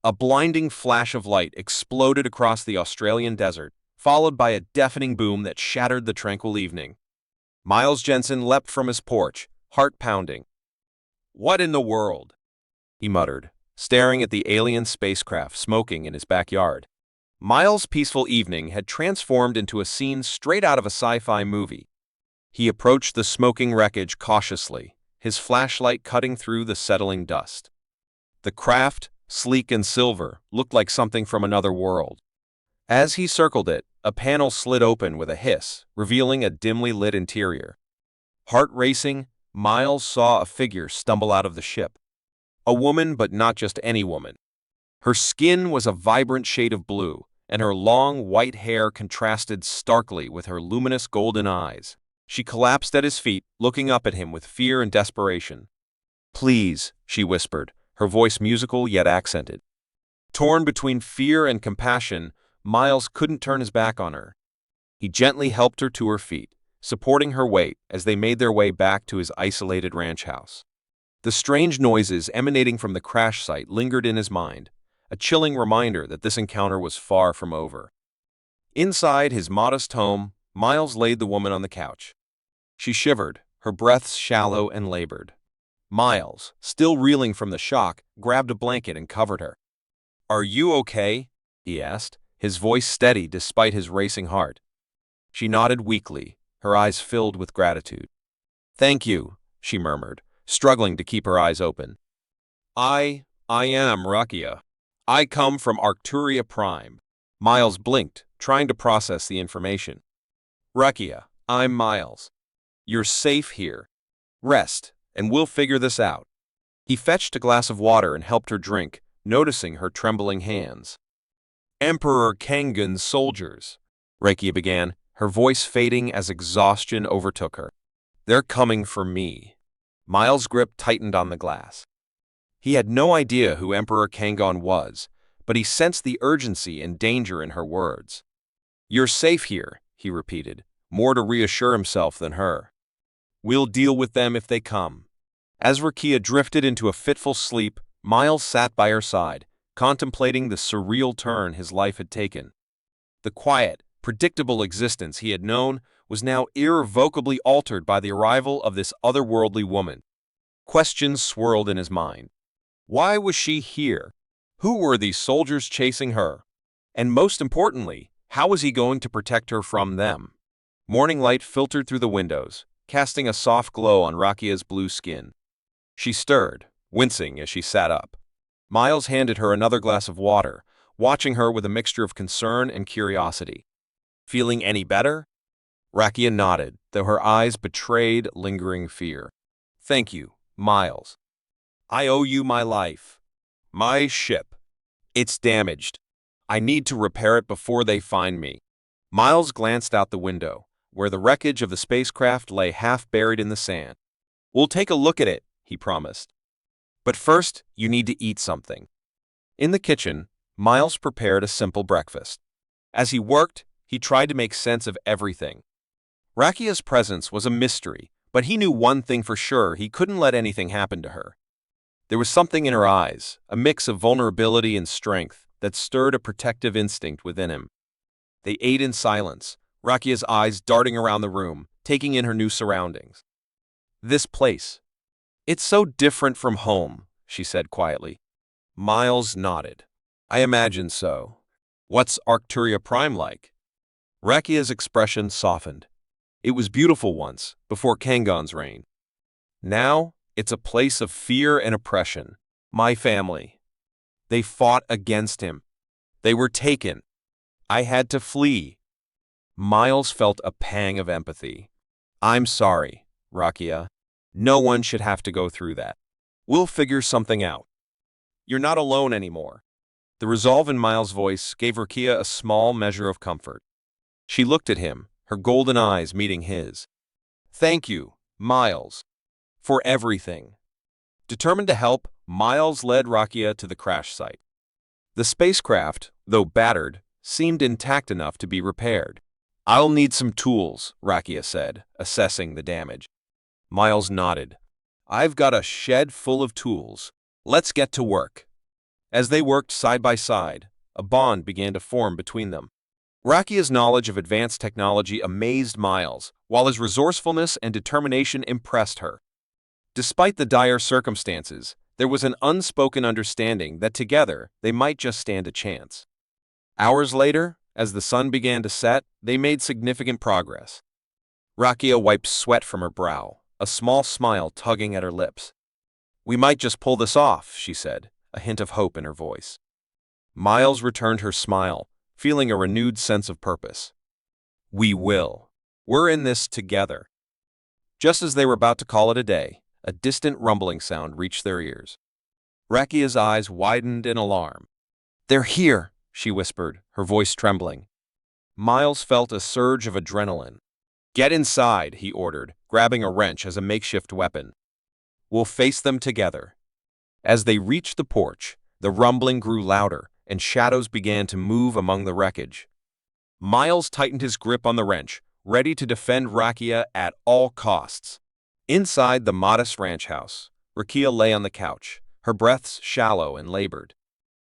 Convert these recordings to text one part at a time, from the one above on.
A blinding flash of light exploded across the Australian desert, followed by a deafening boom that shattered the tranquil evening. Miles Jensen leapt from his porch, heart pounding. "What in the world?" he muttered, staring at the alien spacecraft smoking in his backyard. Miles' peaceful evening had transformed into a scene straight out of a sci-fi movie. He approached the smoking wreckage cautiously, his flashlight cutting through the settling dust. The craft, sleek and silver, looked like something from another world. As he circled it, a panel slid open with a hiss, revealing a dimly lit interior. Heart racing, Miles saw a figure stumble out of the ship. A woman, but not just any woman. Her skin was a vibrant shade of blue, and her long white hair contrasted starkly with her luminous golden eyes. She collapsed at his feet, looking up at him with fear and desperation. "Please," she whispered, her voice musical yet accented. Torn between fear and compassion, Miles couldn't turn his back on her. He gently helped her to her feet, supporting her weight as they made their way back to his isolated ranch house. The strange noises emanating from the crash site lingered in his mind, a chilling reminder that this encounter was far from over. Inside his modest home, Miles laid the woman on the couch. She shivered, her breaths shallow and labored. Miles, still reeling from the shock, grabbed a blanket and covered her. "Are you okay?" he asked, his voice steady despite his racing heart. She nodded weakly, her eyes filled with gratitude. "Thank you," she murmured, struggling to keep her eyes open. I am Rakia. I come from Arcturia Prime." Miles blinked, trying to process the information. "Rakia, I'm Miles. You're safe here. Rest, and we'll figure this out." He fetched a glass of water and helped her drink, noticing her trembling hands. "Emperor Kangan's soldiers," Rakia began, her voice fading as exhaustion overtook her. "They're coming for me." Miles' grip tightened on the glass. He had no idea who Emperor Kangan was, but he sensed the urgency and danger in her words. "You're safe here," he repeated, more to reassure himself than her. "We'll deal with them if they come." As Rakia drifted into a fitful sleep, Miles sat by her side, contemplating the surreal turn his life had taken. The quiet, predictable existence he had known was now irrevocably altered by the arrival of this otherworldly woman. Questions swirled in his mind. Why was she here? Who were these soldiers chasing her? And most importantly, how was he going to protect her from them? Morning light filtered through the windows, casting a soft glow on Rakia's blue skin. She stirred, wincing as she sat up. Miles handed her another glass of water, watching her with a mixture of concern and curiosity. "Feeling any better?" Rakia nodded, though her eyes betrayed lingering fear. "Thank you, Miles. I owe you my life. My ship. It's damaged. I need to repair it before they find me." Miles glanced out the window, where the wreckage of the spacecraft lay half buried in the sand. "We'll take a look at it," he promised. "But first, you need to eat something." In the kitchen, Miles prepared a simple breakfast. As he worked, he tried to make sense of everything. Rakia's presence was a mystery, but he knew one thing for sure: he couldn't let anything happen to her. There was something in her eyes, a mix of vulnerability and strength, that stirred a protective instinct within him. They ate in silence, Rakia's eyes darting around the room, taking in her new surroundings. "This place. It's so different from home," she said quietly. Miles nodded. "I imagine so. What's Arcturia Prime like?" Rakia's expression softened. "It was beautiful once, before Kangan's reign. Now, it's a place of fear and oppression. My family. They fought against him. They were taken. I had to flee." Miles felt a pang of empathy. "I'm sorry, Rakia. No one should have to go through that. We'll figure something out. You're not alone anymore." The resolve in Miles' voice gave Rakia a small measure of comfort. She looked at him, her golden eyes meeting his. "Thank you, Miles, for everything." Determined to help, Miles led Rakia to the crash site. The spacecraft, though battered, seemed intact enough to be repaired. "I'll need some tools," Rakia said, assessing the damage. Miles nodded. "I've got a shed full of tools. Let's get to work." As they worked side by side, a bond began to form between them. Rakia's knowledge of advanced technology amazed Miles, while his resourcefulness and determination impressed her. Despite the dire circumstances, there was an unspoken understanding that together they might just stand a chance. Hours later, as the sun began to set, they made significant progress. Rakia wiped sweat from her brow, a small smile tugging at her lips. "We might just pull this off," she said, a hint of hope in her voice. Miles returned her smile, feeling a renewed sense of purpose. "We will. We're in this together." Just as they were about to call it a day, a distant rumbling sound reached their ears. Rakia's eyes widened in alarm. "They're here," she whispered, her voice trembling. Miles felt a surge of adrenaline. "Get inside," he ordered, grabbing a wrench as a makeshift weapon. "We'll face them together." As they reached the porch, the rumbling grew louder, and shadows began to move among the wreckage. Miles tightened his grip on the wrench, ready to defend Rakia at all costs. Inside the modest ranch house, Rakia lay on the couch, her breaths shallow and labored.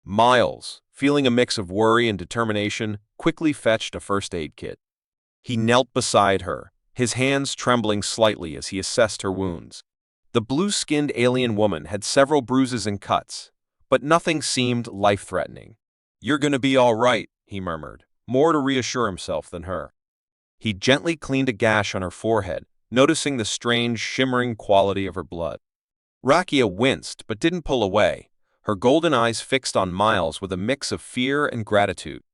Miles, feeling a mix of worry and determination, quickly fetched a first aid kit. He knelt beside her, his hands trembling slightly as he assessed her wounds. The blue-skinned alien woman had several bruises and cuts, but nothing seemed life-threatening. "You're gonna be all right," he murmured, more to reassure himself than her. He gently cleaned a gash on her forehead, noticing the strange, shimmering quality of her blood. Rakia winced but didn't pull away, her golden eyes fixed on Miles with a mix of fear and gratitude.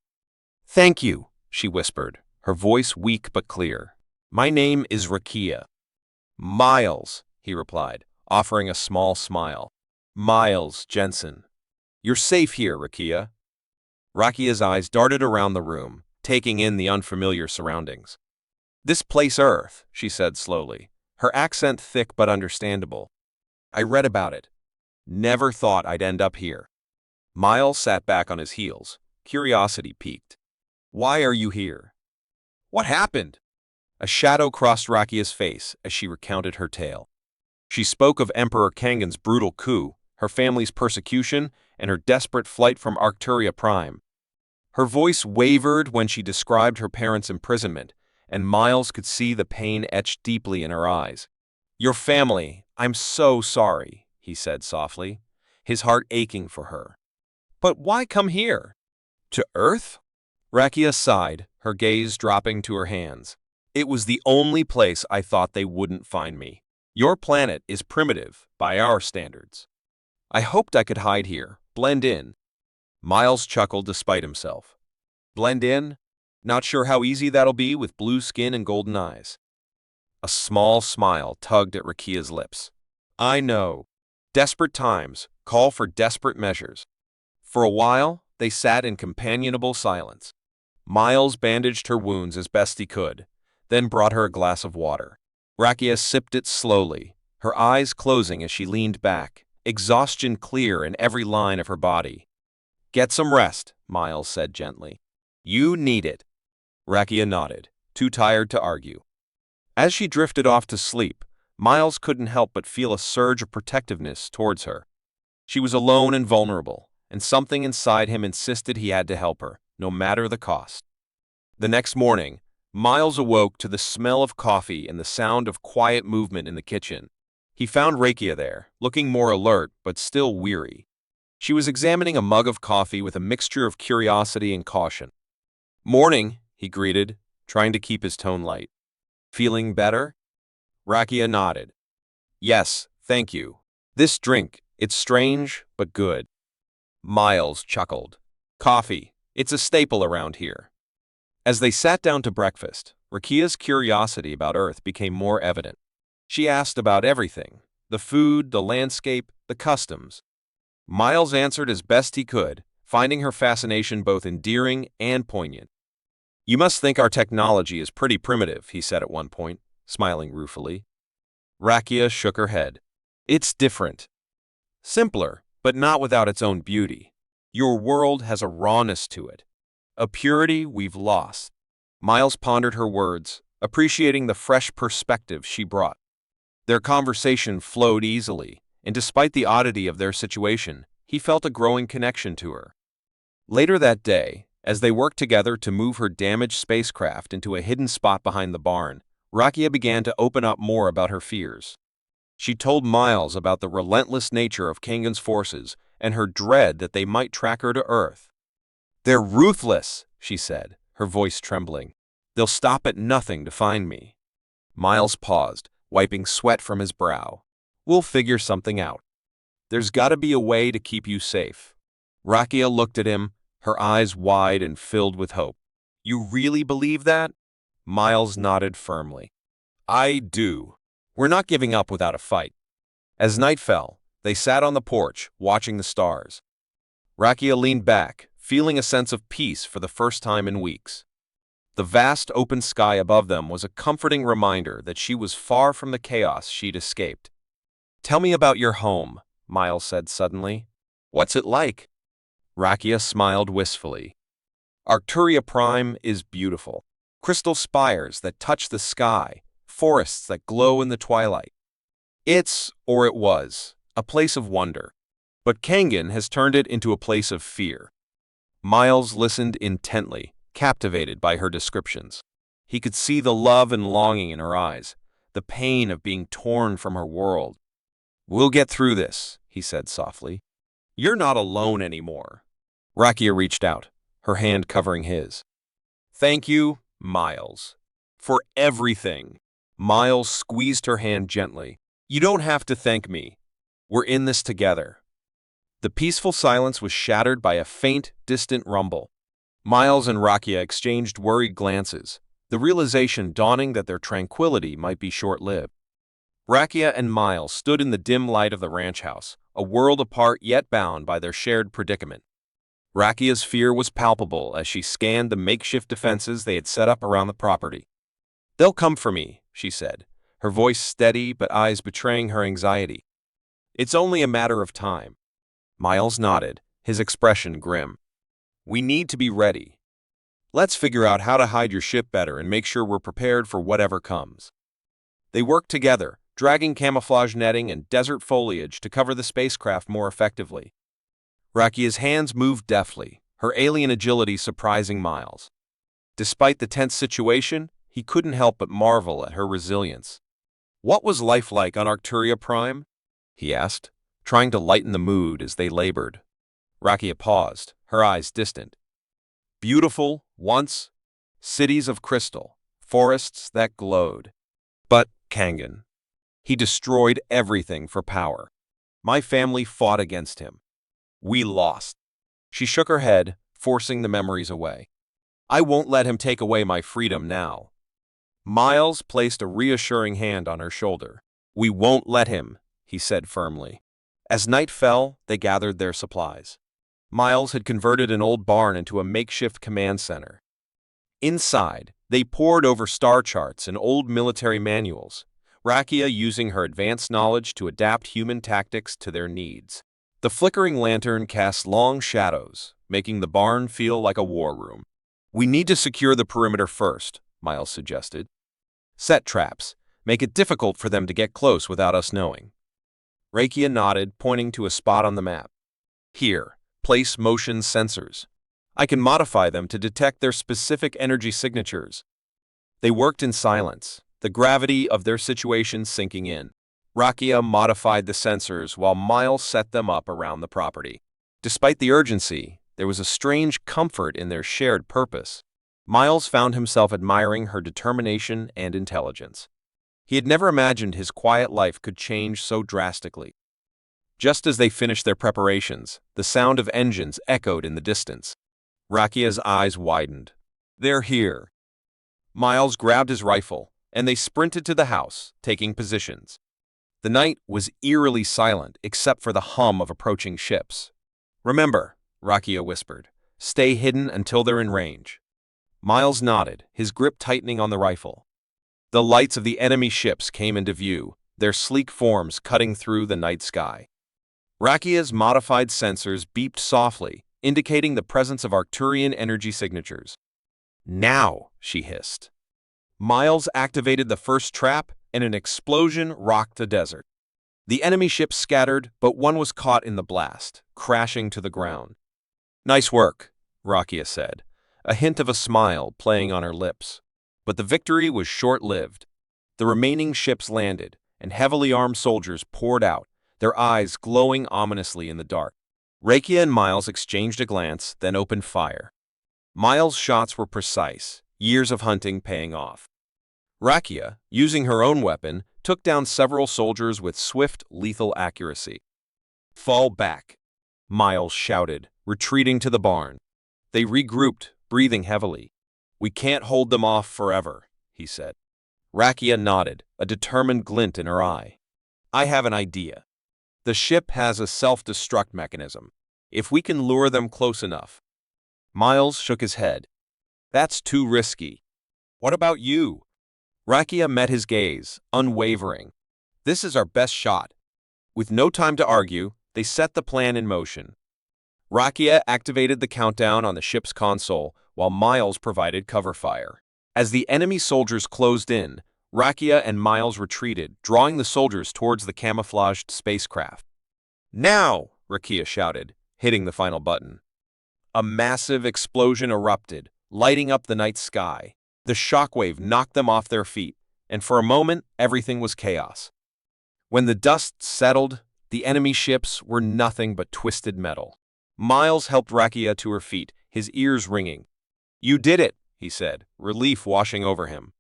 "Thank you," she whispered, her voice weak but clear. "My name is Rakia." "Miles," he replied, offering a small smile. "Miles Jensen. You're safe here, Rakia." Rakia's eyes darted around the room, taking in the unfamiliar surroundings. "This place Earth," she said slowly, her accent thick but understandable. "I read about it. Never thought I'd end up here." Miles sat back on his heels, curiosity piqued. "Why are you here? What happened?" A shadow crossed Rakia's face as she recounted her tale. She spoke of Emperor Kangan's brutal coup, her family's persecution, and her desperate flight from Arcturia Prime. Her voice wavered when she described her parents' imprisonment, and Miles could see the pain etched deeply in her eyes. "Your family, I'm so sorry," he said softly, his heart aching for her. "But why come here? To Earth?" Rakia sighed, her gaze dropping to her hands. "It was the only place I thought they wouldn't find me. Your planet is primitive, by our standards. I hoped I could hide here, blend in." Miles chuckled despite himself. "Blend in? Not sure how easy that'll be with blue skin and golden eyes." A small smile tugged at Rakia's lips. "I know. Desperate times call for desperate measures." For a while, they sat in companionable silence. Miles bandaged her wounds as best he could, then brought her a glass of water. Rakia sipped it slowly, her eyes closing as she leaned back, exhaustion clear in every line of her body. "Get some rest," Miles said gently. "You need it." Rakia nodded, too tired to argue. As she drifted off to sleep, Miles couldn't help but feel a surge of protectiveness towards her. She was alone and vulnerable, and something inside him insisted he had to help her, no matter the cost. The next morning, Miles awoke to the smell of coffee and the sound of quiet movement in the kitchen. He found Rakia there, looking more alert but still weary. She was examining a mug of coffee with a mixture of curiosity and caution. "Morning," he greeted, trying to keep his tone light. "Feeling better?" Rakia nodded. "Yes, thank you. This drink, it's strange, but good." Miles chuckled. "Coffee, it's a staple around here." As they sat down to breakfast, Rakia's curiosity about Earth became more evident. She asked about everything: the food, the landscape, the customs. Miles answered as best he could, finding her fascination both endearing and poignant. "You must think our technology is pretty primitive," he said at one point, smiling ruefully. Rakia shook her head. "It's different. Simpler, but not without its own beauty. Your world has a rawness to it, a purity we've lost." Miles pondered her words, appreciating the fresh perspective she brought. Their conversation flowed easily, and despite the oddity of their situation, he felt a growing connection to her. Later that day, as they worked together to move her damaged spacecraft into a hidden spot behind the barn, Rakia began to open up more about her fears. She told Miles about the relentless nature of Kangan's forces and her dread that they might track her to Earth. "They're ruthless," she said, her voice trembling. "They'll stop at nothing to find me." Miles paused, wiping sweat from his brow. "We'll figure something out. There's got to be a way to keep you safe." Rakia looked at him, her eyes wide and filled with hope. "You really believe that?" Miles nodded firmly. "I do. We're not giving up without a fight." As night fell, they sat on the porch, watching the stars. Rakia leaned back, feeling a sense of peace for the first time in weeks. The vast open sky above them was a comforting reminder that she was far from the chaos she'd escaped. "Tell me about your home," Miles said suddenly. "What's it like?" Rakia smiled wistfully. "Arcturia Prime is beautiful. Crystal spires that touch the sky, forests that glow in the twilight. Or it was, a place of wonder. But Kangan has turned it into a place of fear." Miles listened intently, captivated by her descriptions. He could see the love and longing in her eyes, the pain of being torn from her world. "We'll get through this," he said softly. "You're not alone anymore." Rakia reached out, her hand covering his. "Thank you, Miles, for everything." Miles squeezed her hand gently. "You don't have to thank me. We're in this together." The peaceful silence was shattered by a faint, distant rumble. Miles and Rakia exchanged worried glances, the realization dawning that their tranquility might be short-lived. Rakia and Miles stood in the dim light of the ranch house, a world apart yet bound by their shared predicament. Rakia's fear was palpable as she scanned the makeshift defenses they had set up around the property. "They'll come for me," she said, her voice steady but eyes betraying her anxiety. "It's only a matter of time." Miles nodded, his expression grim. "We need to be ready. Let's figure out how to hide your ship better and make sure we're prepared for whatever comes." They worked together, dragging camouflage netting and desert foliage to cover the spacecraft more effectively. Rakia's hands moved deftly, her alien agility surprising Miles. Despite the tense situation, he couldn't help but marvel at her resilience. "What was life like on Arcturia Prime?" he asked, trying to lighten the mood as they labored. Rakia paused, her eyes distant. "Beautiful, once. Cities of crystal, forests that glowed. But Kangan. He destroyed everything for power. My family fought against him. We lost." She shook her head, forcing the memories away. "I won't let him take away my freedom now." Miles placed a reassuring hand on her shoulder. "We won't let him," he said firmly. As night fell, they gathered their supplies. Miles had converted an old barn into a makeshift command center. Inside, they pored over star charts and old military manuals, Rakia using her advanced knowledge to adapt human tactics to their needs. The flickering lantern cast long shadows, making the barn feel like a war room. "We need to secure the perimeter first," Miles suggested. "Set traps. Make it difficult for them to get close without us knowing." Rakia nodded, pointing to a spot on the map. "Here, place motion sensors. I can modify them to detect their specific energy signatures." They worked in silence, the gravity of their situation sinking in. Rakia modified the sensors while Miles set them up around the property. Despite the urgency, there was a strange comfort in their shared purpose. Miles found himself admiring her determination and intelligence. He had never imagined his quiet life could change so drastically. Just as they finished their preparations, the sound of engines echoed in the distance. Rakia's eyes widened. "They're here." Miles grabbed his rifle, and they sprinted to the house, taking positions. The night was eerily silent except for the hum of approaching ships. "Remember," Rakia whispered, "stay hidden until they're in range." Miles nodded, his grip tightening on the rifle. The lights of the enemy ships came into view, their sleek forms cutting through the night sky. Rakia's modified sensors beeped softly, indicating the presence of Arcturian energy signatures. "Now," she hissed. Miles activated the first trap, and an explosion rocked the desert. The enemy ships scattered, but one was caught in the blast, crashing to the ground. "Nice work," Rakia said, a hint of a smile playing on her lips. But the victory was short-lived. The remaining ships landed, and heavily armed soldiers poured out, their eyes glowing ominously in the dark. Rakia and Miles exchanged a glance, then opened fire. Miles' shots were precise, years of hunting paying off. Rakia, using her own weapon, took down several soldiers with swift, lethal accuracy. "Fall back," Miles shouted, retreating to the barn. They regrouped, breathing heavily. "We can't hold them off forever," he said. Rakia nodded, a determined glint in her eye. "I have an idea. The ship has a self-destruct mechanism. If we can lure them close enough." Miles shook his head. "That's too risky." "What about you?" Rakia met his gaze, unwavering. "This is our best shot." With no time to argue, they set the plan in motion. Rakia activated the countdown on the ship's console, while Miles provided cover fire. As the enemy soldiers closed in, Rakia and Miles retreated, drawing the soldiers towards the camouflaged spacecraft. "Now!" Rakia shouted, hitting the final button. A massive explosion erupted, lighting up the night sky. The shockwave knocked them off their feet, and for a moment, everything was chaos. When the dust settled, the enemy ships were nothing but twisted metal. Miles helped Rakia to her feet, his ears ringing. "You did it," he said, relief washing over him.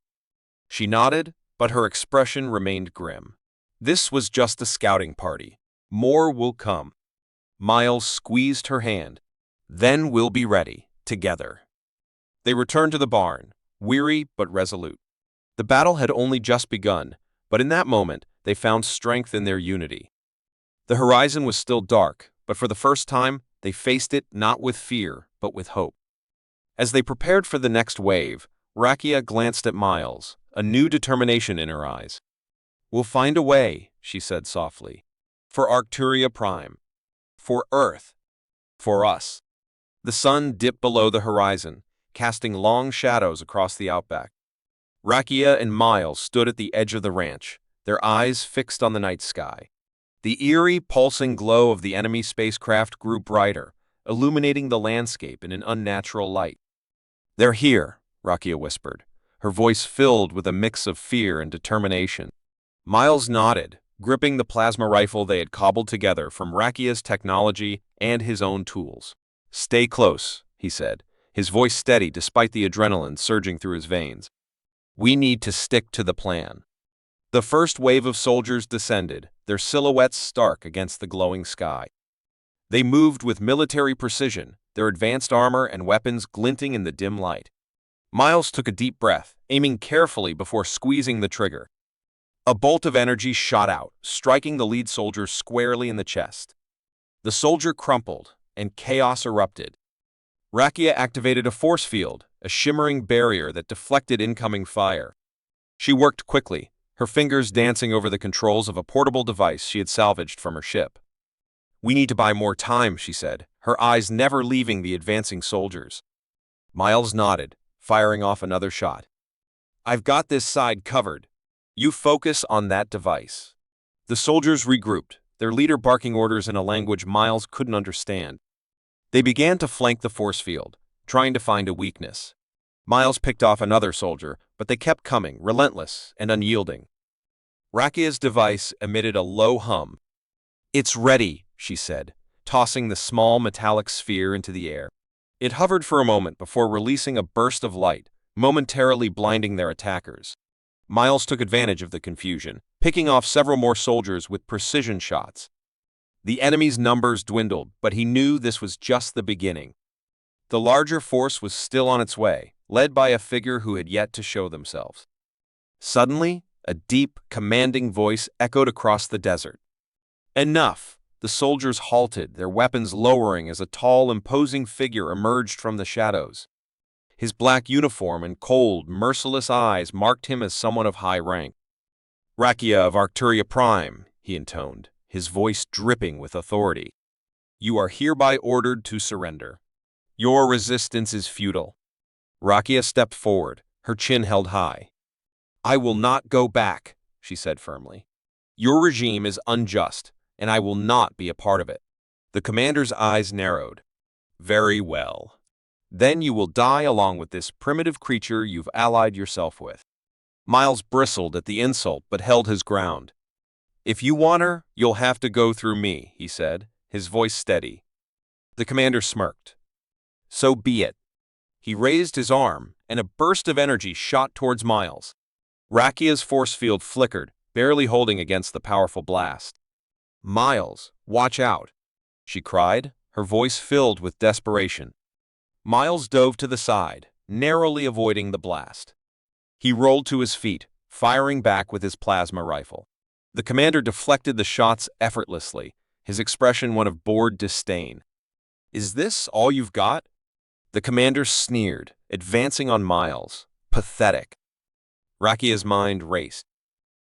She nodded, but her expression remained grim. "This was just a scouting party. More will come." Miles squeezed her hand. "Then we'll be ready, together." They returned to the barn, weary but resolute. The battle had only just begun, but in that moment, they found strength in their unity. The horizon was still dark, but for the first time, they faced it not with fear, but with hope. As they prepared for the next wave, Rakia glanced at Miles, a new determination in her eyes. "We'll find a way," she said softly. "For Arcturia Prime. For Earth. For us." The sun dipped below the horizon, casting long shadows across the outback. Rakia and Miles stood at the edge of the ranch, their eyes fixed on the night sky. The eerie, pulsing glow of the enemy spacecraft grew brighter, illuminating the landscape in an unnatural light. "They're here," Rakia whispered, her voice filled with a mix of fear and determination. Miles nodded, gripping the plasma rifle they had cobbled together from Rakia's technology and his own tools. "Stay close," he said, his voice steady despite the adrenaline surging through his veins. "We need to stick to the plan." The first wave of soldiers descended, their silhouettes stark against the glowing sky. They moved with military precision, their advanced armor and weapons glinting in the dim light. Miles took a deep breath, aiming carefully before squeezing the trigger. A bolt of energy shot out, striking the lead soldier squarely in the chest. The soldier crumpled, and chaos erupted. Rakia activated a force field, a shimmering barrier that deflected incoming fire. She worked quickly, her fingers dancing over the controls of a portable device she had salvaged from her ship. "We need to buy more time," she said, her eyes never leaving the advancing soldiers. Miles nodded, firing off another shot. "I've got this side covered. You focus on that device." The soldiers regrouped, their leader barking orders in a language Miles couldn't understand. They began to flank the force field, trying to find a weakness. Miles picked off another soldier, but they kept coming, relentless and unyielding. Rakia's device emitted a low hum. "It's ready," she said, tossing the small metallic sphere into the air. It hovered for a moment before releasing a burst of light, momentarily blinding their attackers. Miles took advantage of the confusion, picking off several more soldiers with precision shots. The enemy's numbers dwindled, but he knew this was just the beginning. The larger force was still on its way, led by a figure who had yet to show themselves. Suddenly, a deep, commanding voice echoed across the desert. "Enough!" The soldiers halted, their weapons lowering as a tall, imposing figure emerged from the shadows. His black uniform and cold, merciless eyes marked him as someone of high rank. "Rakia of Arcturia Prime," he intoned, his voice dripping with authority. "You are hereby ordered to surrender. Your resistance is futile." Rakia stepped forward, her chin held high. "I will not go back," she said firmly. "Your regime is unjust, and I will not be a part of it." The commander's eyes narrowed. Very well. Then you will die along with this primitive creature you've allied yourself with. Miles bristled at the insult but held his ground. If you want her, you'll have to go through me, he said, his voice steady. The commander smirked. So be it. He raised his arm, and a burst of energy shot towards Miles. Rakia's force field flickered, barely holding against the powerful blast. Miles, watch out, she cried, her voice filled with desperation. Miles dove to the side, narrowly avoiding the blast. He rolled to his feet, firing back with his plasma rifle. The commander deflected the shots effortlessly, his expression one of bored disdain. Is this all you've got? The commander sneered, advancing on Miles. Pathetic. Rakia's mind raced.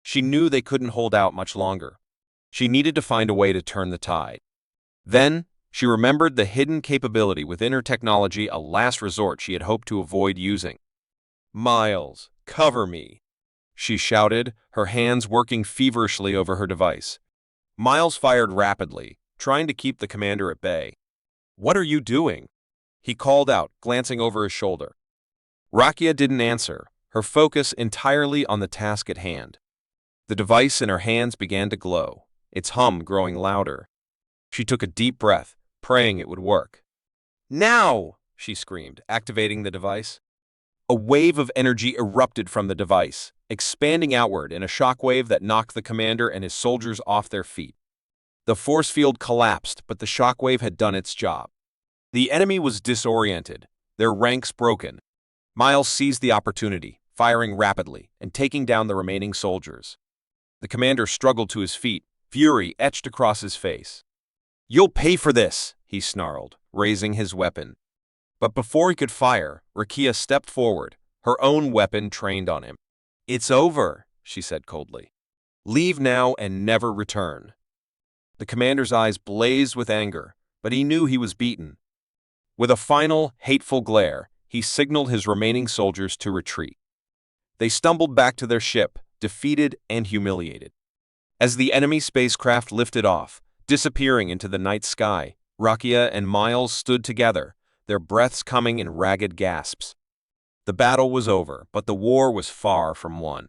She knew they couldn't hold out much longer. She needed to find a way to turn the tide. Then, she remembered the hidden capability within her technology, a last resort she had hoped to avoid using. Miles, cover me, she shouted, her hands working feverishly over her device. Miles fired rapidly, trying to keep the commander at bay. What are you doing? He called out, glancing over his shoulder. Rakia didn't answer, her focus entirely on the task at hand. The device in her hands began to glow, its hum growing louder. She took a deep breath, praying it would work. Now! She screamed, activating the device. A wave of energy erupted from the device, expanding outward in a shockwave that knocked the commander and his soldiers off their feet. The force field collapsed, but the shockwave had done its job. The enemy was disoriented, their ranks broken. Miles seized the opportunity, firing rapidly and taking down the remaining soldiers. The commander struggled to his feet, fury etched across his face. You'll pay for this, he snarled, raising his weapon. But before he could fire, Rakia stepped forward, her own weapon trained on him. It's over, she said coldly. Leave now and never return. The commander's eyes blazed with anger, but he knew he was beaten. With a final, hateful glare, he signaled his remaining soldiers to retreat. They stumbled back to their ship, defeated and humiliated. As the enemy spacecraft lifted off, disappearing into the night sky, Rakia and Miles stood together, their breaths coming in ragged gasps. The battle was over, but the war was far from won.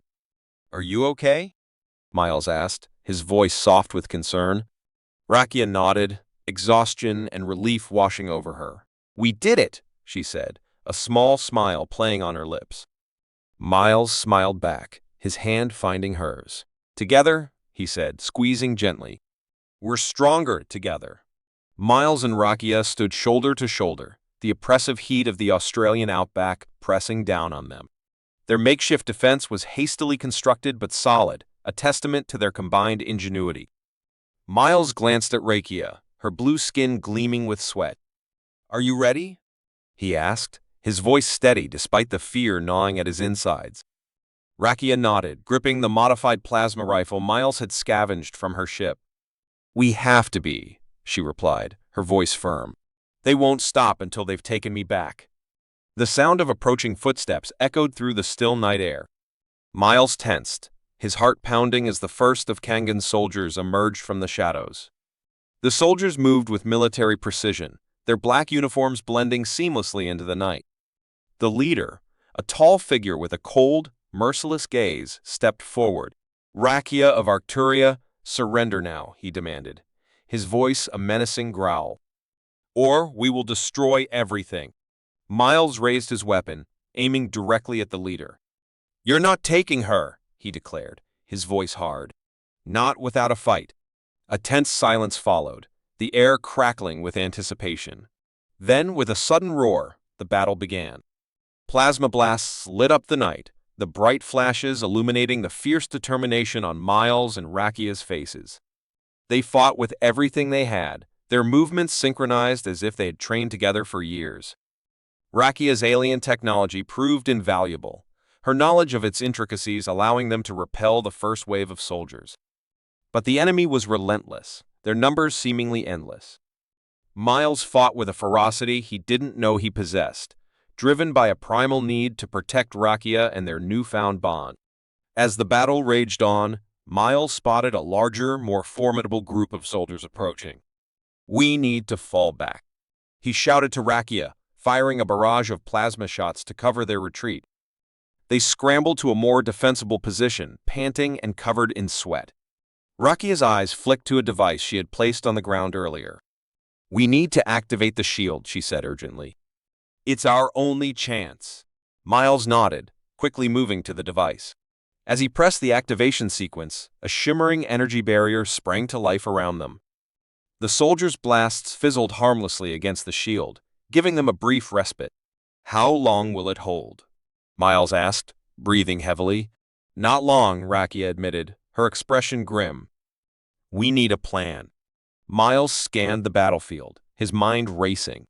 Are you okay? Miles asked, his voice soft with concern. Rakia nodded, exhaustion and relief washing over her. We did it, she said, a small smile playing on her lips. Miles smiled back, his hand finding hers. Together, he said, squeezing gently. We're stronger together. Miles and Rakia stood shoulder to shoulder, the oppressive heat of the Australian outback pressing down on them. Their makeshift defense was hastily constructed but solid, a testament to their combined ingenuity. Miles glanced at Rakia, her blue skin gleaming with sweat. Are you ready? He asked, his voice steady despite the fear gnawing at his insides. Rakia nodded, gripping the modified plasma rifle Miles had scavenged from her ship. We have to be, she replied, her voice firm. They won't stop until they've taken me back. The sound of approaching footsteps echoed through the still night air. Miles tensed, his heart pounding as the first of Kangan's soldiers emerged from the shadows. The soldiers moved with military precision, their black uniforms blending seamlessly into the night. The leader, a tall figure with a cold, merciless gaze, stepped forward. Rakia of Arcturia, surrender now, he demanded, his voice a menacing growl. Or we will destroy everything. Miles raised his weapon, aiming directly at the leader. You're not taking her, he declared, his voice hard. Not without a fight. A tense silence followed, the air crackling with anticipation. Then, with a sudden roar, the battle began. Plasma blasts lit up the night, the bright flashes illuminating the fierce determination on Miles and Rakia's faces. They fought with everything they had, their movements synchronized as if they had trained together for years. Rakia's alien technology proved invaluable, her knowledge of its intricacies allowing them to repel the first wave of soldiers. But the enemy was relentless, their numbers seemingly endless. Miles fought with a ferocity he didn't know he possessed, driven by a primal need to protect Rakia and their newfound bond. As the battle raged on, Miles spotted a larger, more formidable group of soldiers approaching. We need to fall back. He shouted to Rakia, firing a barrage of plasma shots to cover their retreat. They scrambled to a more defensible position, panting and covered in sweat. Rakia's eyes flicked to a device she had placed on the ground earlier. We need to activate the shield, she said urgently. It's our only chance. Miles nodded, quickly moving to the device. As he pressed the activation sequence, a shimmering energy barrier sprang to life around them. The soldiers' blasts fizzled harmlessly against the shield, giving them a brief respite. How long will it hold? Miles asked, breathing heavily. Not long, Rakia admitted, her expression grim. We need a plan. Miles scanned the battlefield, his mind racing.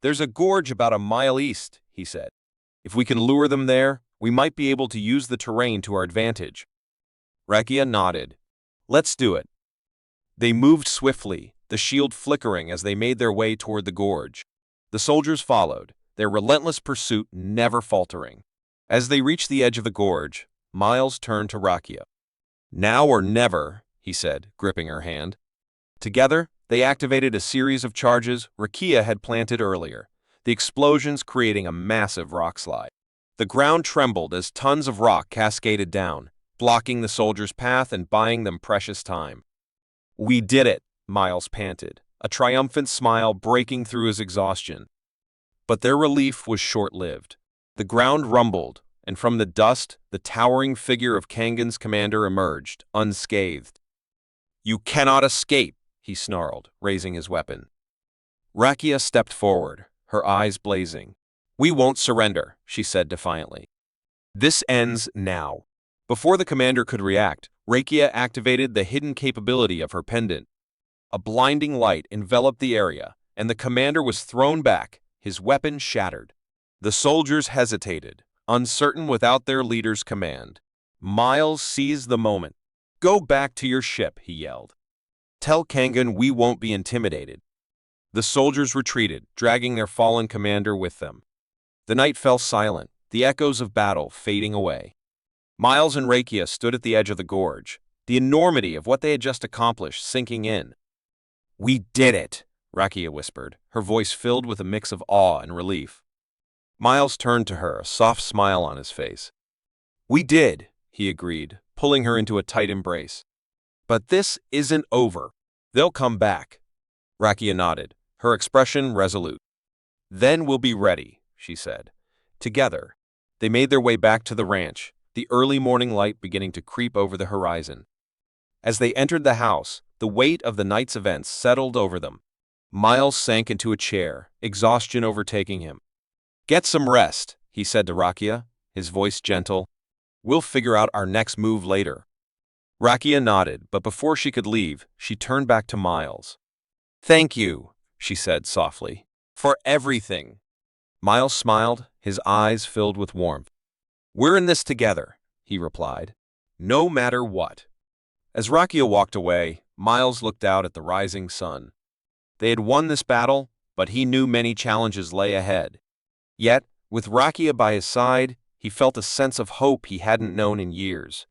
There's a gorge about a mile east, he said. If we can lure them there, we might be able to use the terrain to our advantage. Rakia nodded. Let's do it. They moved swiftly, the shield flickering as they made their way toward the gorge. The soldiers followed, their relentless pursuit never faltering. As they reached the edge of the gorge, Miles turned to Rakia. Now or never, he said, gripping her hand. Together, they activated a series of charges Rakia had planted earlier, the explosions creating a massive rock slide. The ground trembled as tons of rock cascaded down, blocking the soldiers' path and buying them precious time. We did it, Miles panted, a triumphant smile breaking through his exhaustion. But their relief was short-lived. The ground rumbled, and from the dust, the towering figure of Kangan's commander emerged, unscathed. You cannot escape, he snarled, raising his weapon. Rakia stepped forward, her eyes blazing. We won't surrender, she said defiantly. This ends now. Before the commander could react, Rakia activated the hidden capability of her pendant. A blinding light enveloped the area, and the commander was thrown back, his weapon shattered. The soldiers hesitated, uncertain without their leader's command. Miles seized the moment. Go back to your ship, he yelled. Tell Kangan we won't be intimidated. The soldiers retreated, dragging their fallen commander with them. The night fell silent, the echoes of battle fading away. Miles and Rakia stood at the edge of the gorge, the enormity of what they had just accomplished sinking in. We did it, Rakia whispered, her voice filled with a mix of awe and relief. Miles turned to her, a soft smile on his face. We did, he agreed, pulling her into a tight embrace. But this isn't over. They'll come back. Rakia nodded, her expression resolute. Then we'll be ready, she said. Together, they made their way back to the ranch, the early morning light beginning to creep over the horizon. As they entered the house, the weight of the night's events settled over them. Miles sank into a chair, exhaustion overtaking him. Get some rest, he said to Rakia, his voice gentle. We'll figure out our next move later. Rakia nodded, but before she could leave, she turned back to Miles. Thank you, she said softly, for everything. Miles smiled, his eyes filled with warmth. We're in this together, he replied, no matter what. As Rakia walked away, Miles looked out at the rising sun. They had won this battle, but he knew many challenges lay ahead. Yet, with Rakia by his side, he felt a sense of hope he hadn't known in years.